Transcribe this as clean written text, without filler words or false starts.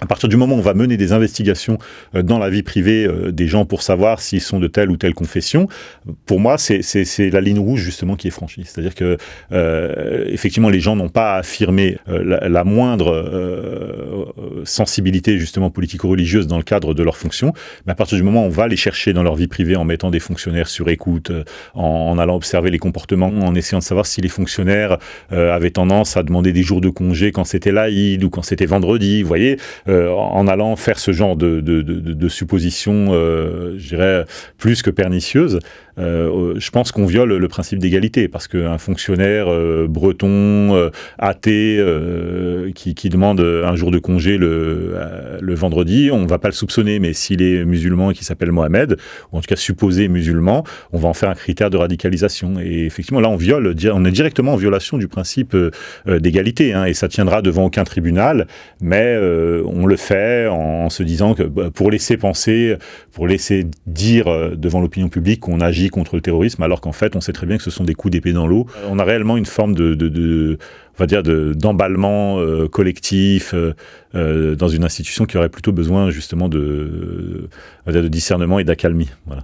À partir du moment où on va mener des investigations dans la vie privée des gens pour savoir s'ils sont de telle ou telle confession, pour moi, c'est la ligne rouge justement qui est franchie. C'est-à-dire que effectivement, les gens n'ont pas à affirmer la moindre sensibilité justement politico-religieuse dans le cadre de leur fonction. Mais à partir du moment où on va les chercher dans leur vie privée en mettant des fonctionnaires sur écoute, en allant observer les comportements, en essayant de savoir si les fonctionnaires avaient tendance à demander des jours de congé quand c'était l'Aïd ou quand c'était vendredi, vous voyez, en allant faire ce genre de suppositions, je dirais, plus que pernicieuses, je pense qu'on viole le principe d'égalité, parce qu'un fonctionnaire breton, athée, qui demande un jour de congé le vendredi, on ne va pas le soupçonner, mais s'il est musulman et qu'il s'appelle Mohamed, ou en tout cas supposé musulman, on va en faire un critère de radicalisation. Et effectivement, là, on est directement en violation du principe d'égalité, hein, et ça tiendra devant aucun tribunal, mais on le fait en se disant que pour laisser penser, pour laisser dire devant l'opinion publique qu'on agit contre le terrorisme, alors qu'en fait, on sait très bien que ce sont des coups d'épée dans l'eau. On a réellement une forme on va dire d'emballement collectif dans une institution qui aurait plutôt besoin justement de discernement et d'accalmie. Voilà.